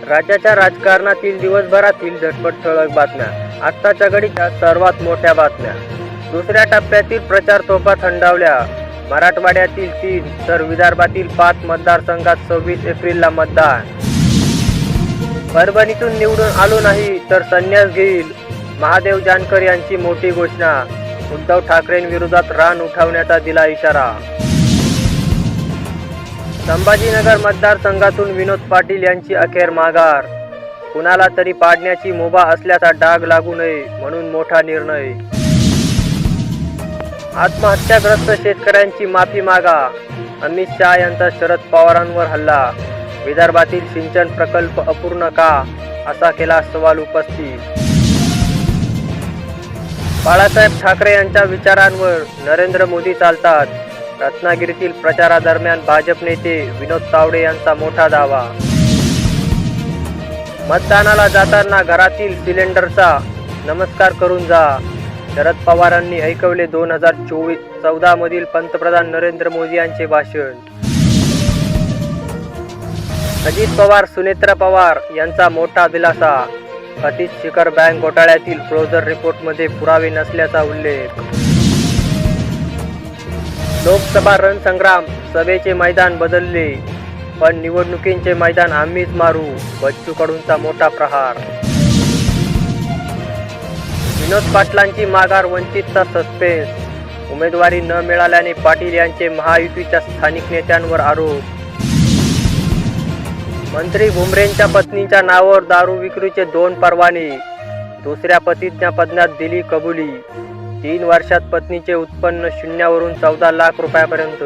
राज्याच्या राजकारणातील दिवसभरातील झटपट ठळक बातम्या. आत्ताच्या घडीच्या सर्वात मोठ्या बातम्या. दुसऱ्या टप्प्यातील प्रचार तोफा थंडावल्या. मराठवाड्यातील 3 तर विदर्भातील 5 मतदारसंघात 26 एप्रिलला मतदान. परभणीतून निवडून आलो नाही तर संन्यास घेईल, महादेव जानकर यांची मोठी घोषणा. उद्धव ठाकरेंविरोधात रान उठवण्याचा दिला इशारा. संभाजीनगर मतदारसंघातून विनोद पाटील यांची अखेर माघार. कुणाला तरी पाडण्याची मुभा असल्याचा डाग लागू नये म्हणून मोठा निर्णय. आत्महत्याग्रस्त शेतकऱ्यांची माफी मागा. अमित शहा यांचा शरद पवारांवर हल्ला. विदर्भातील सिंचन प्रकल्प अपूर्ण का, असा केला सवाल उपस्थित. बाळासाहेब ठाकरे यांच्या विचारांवर नरेंद्र मोदी चालतात. रत्नागिरीतील प्रचारादरम्यान भाजप नेते विनोद तावडे यांचा मोठा दावा. मतदानाला जाताना घरातील सिलेंडरचा नमस्कार करून जा, शरद पवारांनी ऐकवले 2014 मधील पंतप्रधान नरेंद्र मोदी यांचे भाषण. अजित पवार सुनेत्रा पवार यांचा मोठा दिलासा. अतिश शिखर बँक घोटाळ्यातील क्लोजर रिपोर्टमध्ये पुरावे नसल्याचा उल्लेख. लोकसभा रणसंग्राम, सभेचे मैदान बदलले पण निवडणुकींचे मैदान आम्हीच मारू, बच्चू कडूंचा मोठा प्रहार. विनोद पाटलांची माघार, वंचितचा सस्पेन्स. उमेदवारी न मिळाल्याने पाटील यांचे महायुतीच्या स्थानिक नेत्यांवर आरोप. मंत्री भुमरेंच्या पत्नीच्या नावावर दारू विक्रीचे 2 परवाने. दुसऱ्या प्रतिज्ञापत्रात दिली कबुली. 3 वर्षात पत्नीचे उत्पन्न शून्यावरून 14 लाख रुपयापर्यंत.